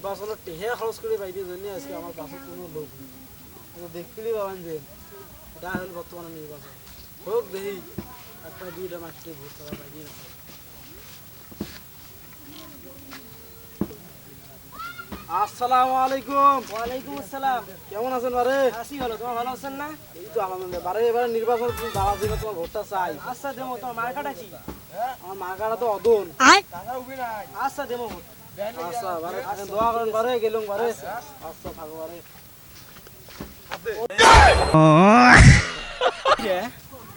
নির্বাচনের টেহে খরচ করে বাইরে জন্য আজকে আমার পাশে কোনো লোক নেই। দেখতেই পাবেন যে এটা হল বর্তমানে নির্বাচন হোক দেখি একটা দুইটা মাটিতে ভোট করা বাইরে না। আসসালামু আলাইকুম। ওয়ালাইকুম আসসালাম। কেমন আছেন বারে? আছি ভালো, তোমার ভালো আছেন না? এই তো আলহামদুলিল্লাহ। বারে এবারে নির্বাচন তুমি দাওয়া দিবে, তোমার ভোটটা চাই। আচ্ছা দেবো, তোমার মার্কাটা কি? আমার মার্কাটা তো অদন। আচ্ছা দেবো। আচ্ছা বারে থাকেন, দোয়া করেন বারে, গেলুম বারে। আচ্ছা থাকো বারে।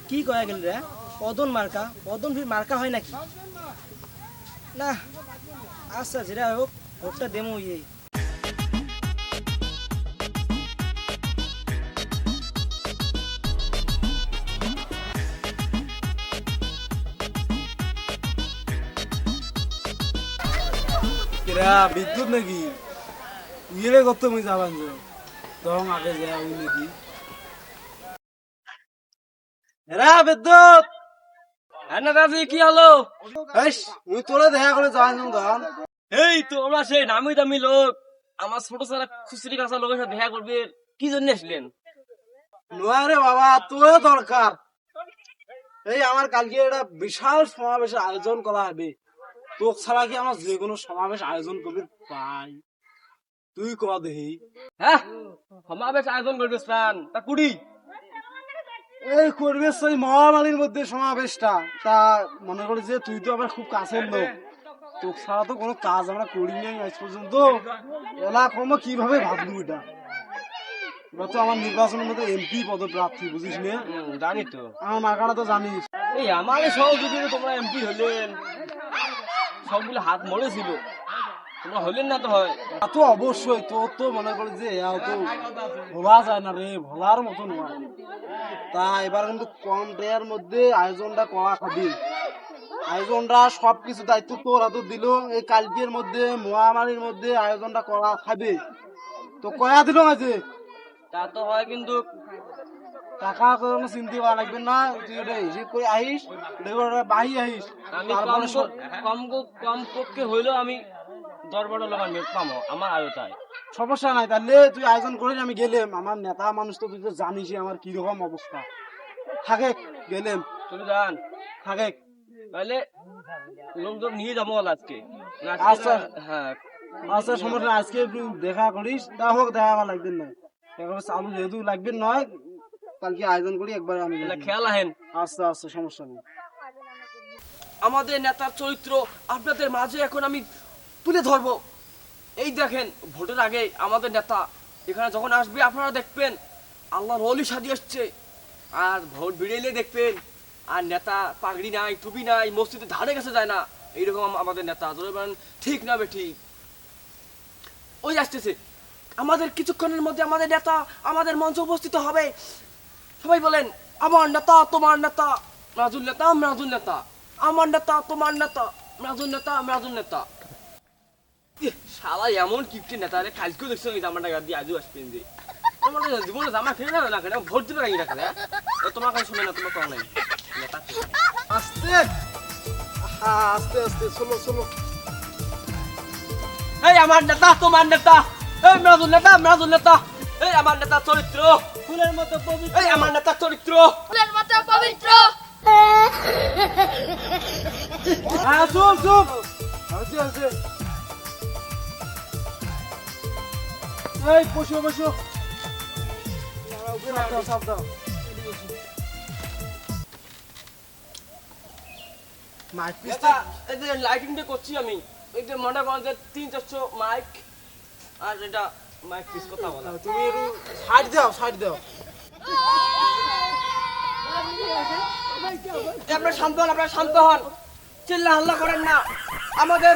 কি কয়া গেল রে? অদন মার্কা, অদন ফির মার্কা হয় নাকি? না আচ্ছা যেটা হোক ভোটটা দেবো। কিরা বিদ্যুৎ নাকি ইয়ে করতে মুই যাবান যে তখন আগে যায় ওই নাকি এরা বিদ্যুৎ না দাদি কি হলো? মুই তোরে দেখা করে যাবান তখন। এই তো আমরা সেই নামি দামি লোক, আমার ছোট সারা খুচরি কাঁচা লোকের সাথে দেখা করবে, কি জন্য আসলেন? নয় রে বাবা, তোরে দরকার। এই আমার কালকে একটা বিশাল সমাবেশের আয়োজন করা হবে, তোক ছাড়া কি আমার যে কোনো সমাবেশ আয়োজন করবি পাই? তুই ক দেখি। হ্যাঁ সমাবেশ আয়োজন করবে স্নান তা কুড়ি এই করবে সেই মহামারীর মধ্যে সমাবেশটা, তা মনে করি যে তুই তো আবার খুব কাছের লোক, তোর ছাড়া তো কোনো কাজ আমরা করি নাই আজ পর্যন্ত। এলাকা কিভাবে ভাবলু এটা? এবার তো আমার নির্বাচনের মধ্যে এমপি পদপ্রার্থী, বুঝিস না? জানি তো, আমার মার্কাটা তো জানিস। এই আমার সহযোগিতা তোমরা এমপি হলেন, সবগুলো হাত মরেছিল, তোমরা হলেন না তো হয়। তা তো অবশ্যই, তোর তো মনে করি যে তো ভোলা যায় না রে, ভোলার মতো নয়। তা এবার কিন্তু কম ডের মধ্যে আয়োজনটা করা খাবি। আয়োজনটা সবকিছু দায়িত্ব তোর হাতে দিল, এই কালকের মধ্যে মহামারীর মধ্যে আয়োজনটা করা খাবে। তো কয়া দিল আছে তা তো হয়, কিন্তু টাকা কোনো চিন্তা করা লাগবে না, তুই ওটা হিসেব করে আহিস, বাহি আহিস। আমি তারপরে কম পক্ষে হইলেও আমি 10-12 লোক আমি পাবো আমার আয়তায়। সমস্যা নাই, তাহলে তুই আয়োজন করিস, আমি গেলাম। আমার নেতা মানুষ তো তুই তো জানিসই আমার কিরকম অবস্থা। থাকে গেলাম, তুমি যান থাকে। তাহলে লোকজন নিয়ে যাবো আজকে। আচ্ছা হ্যাঁ আচ্ছা, সমস্যা নাই, আজকে একটু দেখা করিস। তা হোক, দেখা আমার লাগবে না, একবার চালু যেহেতু লাগবে নয়, কালকে আয়োজন করি একবার আমি। খেয়াল আহেন। আচ্ছা আচ্ছা, সমস্যা নেই। আমাদের নেতার চরিত্র আপনাদের মাঝে এখন আমি তুলে ধরবো। এই দেখেন, ভোটের আগে আমাদের নেতা এখানে যখন আসবে আপনারা দেখবেন আল্লাহর ওলি সাজিয়ে আসছে, আর ভোট বেরিয়ে দেখবেন আর নেতা পাগড়ি নাই, টুপি নাই, মসজিদের ধারে কাছে যায় না। এইরকম আমাদের নেতা ধরে বলেন, ঠিক না বেঠিক? ওই আসতেছে, আমাদের কিছুক্ষণের মধ্যে আমাদের নেতা আমাদের মঞ্চে উপস্থিত হবে। সবাই বলেন, আমার নেতা তোমার নেতা রাজুল নেতা রাজুল নেতা, আমার নেতা তোমার নেতা রাজুল নেতা রাজুল নেতা। শালা এমন কিপটে নেতা রে, কালকেও দেখছো এই জামাটা গাদ দিয়ে আজও আসবেন যে আমার জীবনে জামা খেয়ে না না কেন ভোট দিবে রাখি রাখে। তোমার কাছে শুনে না, তোমার কম নাই নেতা। আস্তে আস্তে আস্তে, চলো চলো। এই আমার নেতা তোমার নেতা, এই রাজুল নেতা রাজুল নেতা, এই আমার নেতা চরিত্র ফুলের মতো পবিত্র, এই আমার নেতা চরিত্র ফুলের মতো পবিত্র। হ্যাঁ চুপ চুপ, আছে আছে। এই বসো বসো, চাপ দাও। মাইক পিসটা এই যে লাইটিংটা করছি আমি, এই যে মনে করেন যে 300-400 মাইক, আর এটা মাইক পিস কথা বলা। তুমি একটু সাইড দাও, সাইড দাও। আপনারা শান্ত হন, আপনারা শান্ত হন, চিল্লা হাল্লা করেন না। আমাদের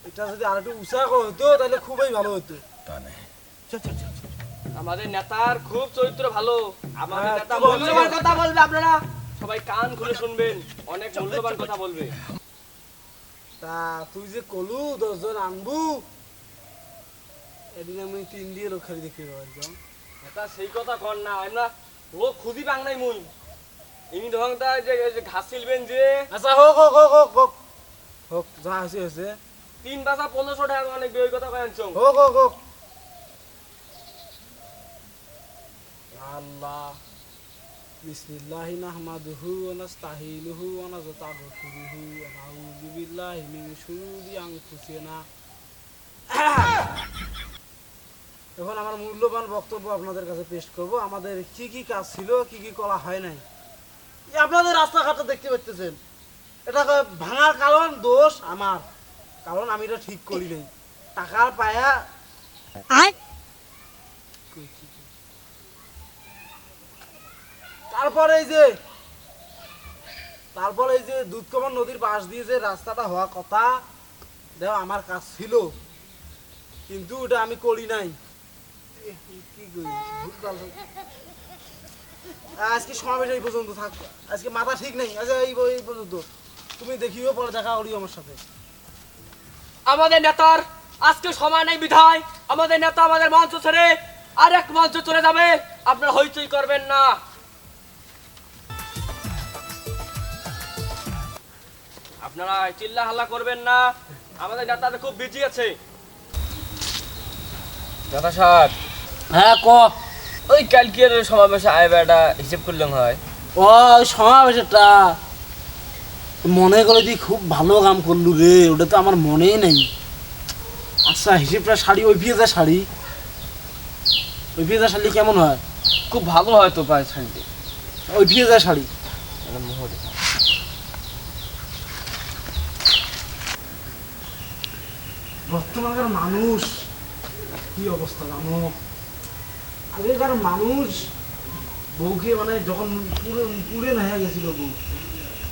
এটা যদি আর একটু উঁচা হতো তাহলে খুবই ভালো হতো। আমাদের নেতার খুব চরিত্র ভালো। আমাদের হ্যাঁ, নেতা তো বলবে। মূল্যবান কথা বলবে, আপনারা সবাই কান খুলে শুনবেন, অনেক মূল্যবান কথা বলবে। তা তুই যে কলু 10 জন আনবু, এদিন আমি 3 দিয়ে লোক খালি দেখতে পাবো। নেতা সেই কথা কর না, আমরা লোক খুঁজি পাং নাই মুই। ইনি ধরনটা যে ঘাস ছিলবেন যে। আচ্ছা হোক হোক হোক হোক হোক হোক, যা হয়েছে হয়েছে। 3 বাসা 1500 টাকা অনেক বেশি কথা কই আনছো হোক হোক হোক। আল্লাহ বিসমিল্লাহি নাহমাদুহু ওয়া নাস্তাঈনুহু ওয়া নাস্তাগফিরুহু ওয়া নাউযু বিল্লাহি মিন শুরুরি আনফুসিনা। এখন আমার মূল্যবান বক্তব্য আপনাদের কাছে পেশ করব। আমাদের কি কি কাজ ছিল, কি কি করা হয় নাই। এই আপনাদের রাস্তাঘাটটা দেখতে পাচ্ছেন, এটা ভাঙার কারণ দোষ আমার, কারণ আমি এটা ঠিক করি নাই। টাকার পায়া তারপরে এই যে দুধকমন নদীর পাশ দিয়ে যে রাস্তাটা হওয়া কথা, দেখো আমার কাজ ছিল, কিন্তু ওটা আমি করি নাই। কি করি আজকে সমাবেশ এই পর্যন্ত থাক, আজকে মাথা ঠিক নেই। আচ্ছা এই পর্যন্ত, তুমি দেখিও, পরে দেখা করিও আমার সাথে। আমাদের নেতার আজকে সময় নেই বিধায় আমাদের নেতা আমাদের মঞ্চ ছেড়ে আরেক মঞ্চ চলে যাবে। আপনারা হইচই করবেন না। আপনারা চিল্লা হাল্লা করবেন না, আমাদের নেতা খুব বিজি আছে। নেতা সাহেব, হ্যাঁ ক। ওই কালকের সমাবেশে আইবাটা হিসেব করলাম হয়। ও সমাবেশটা মনে করে দি খুব ভালো কাম করলু রে, ওটা তো আমার মনেই নেই। আচ্ছা হিসেবটা শাড়ি, ওই পিঁজা শাড়ি, ওই পিঁজা শাড়ি কেমন হয়? খুব ভালো হয় তো পায় শাড়িতে, ওই পিঁজা শাড়ি। বর্তমানকার মানুষ কি অবস্থা জানো? আগেকার মানুষ বউকে মানে যখন পুড়ে না গেছিল বউ,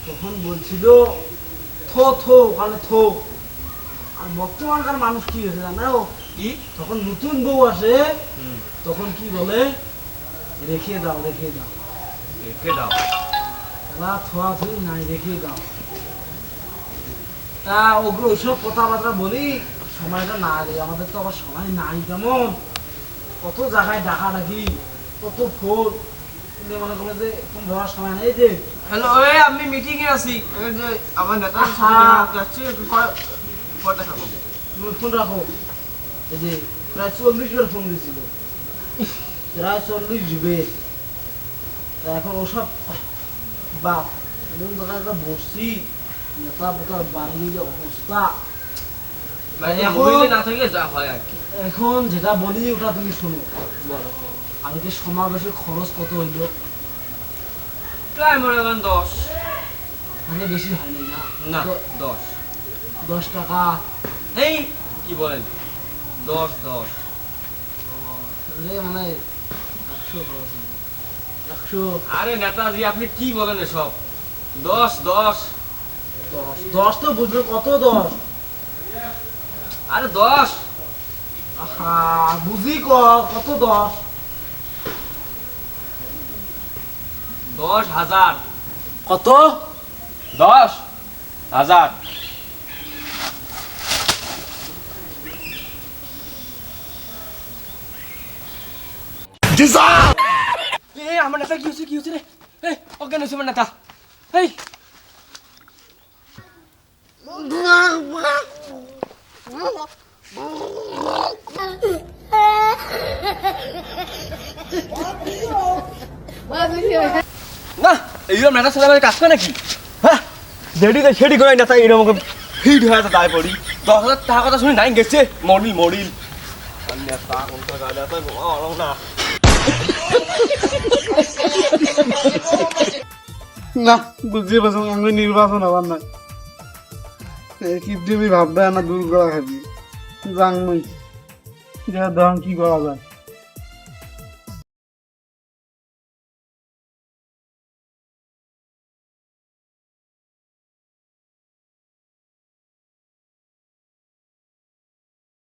তখন বলছিল থো থো ওখানে থো। আর বর্তমানকার মানুষ কি হয়েছে জানো? কি তখন নতুন বউ আসে, তখন কি বলে, রেখে দাও রেখে দাও। রেখে দাও, এলা থোয়া থুই নাই, রেখে দাও। তা ওগুলো ওইসব কথাবার্তা বলি, সময়টা না রে, আমাদের তো আবার সময় নাই তেমন। কত জায়গায় ডাকাডাকি, কত ফোন, কিন্তু মনে করে যে ফোন ধরার সময় নেই। যে হ্যালো, ওই আমি মিটিং এ আছি, এই যে আমার নেতা যাচ্ছে, পরে থাকো। তুমি ফোন রাখো। এই যে প্রায় 40 বার ফোন দিয়েছিল, প্রায় 40 জিবে। তা এখন ওসব বাপ এমন জায়গায় বসছি, নেতা পোতার বাড়ির অবস্থা। না থাকলে যা হয় আর কি। এখন যেটা বলি ওটা তুমি শোনো। আজকে সমাবেশের খরচ কত হইলো? প্রায় মনে করেন 10। মানে বেশি হয়নি না? না, তো 10। 10 টাকা। এই কি বলেন, 10 তাহলে মানে 100 খরচ হইলো। 100। আরে নেতাজি আপনি কি বলেন এসব? 10 10 10 তো বুঝবে কত 10? আরে 10। আহা বুঝি কত 10? 10,000। কত? 10,000। আমার নেতা কি হচ্ছে রে? এই অজ্ঞান হয়েছে আমার নেতা। এই না, এইরকম নেতা ছেলে আমাদের কাজ করে নাকি? হ্যাঁ, যেটিতে সেটি করে নেতা এরকম হিট হয়ে আছে, তাই পড়ি 10,000 টাকা কথা শুনি নাই গেছে মরিল নেতা না। না বুঝিয়ে পারছো, আমি নির্বাচন হবার নাই। কি তুমি ভাববে না দূর করা খাবি জানবই, কি করা যায়।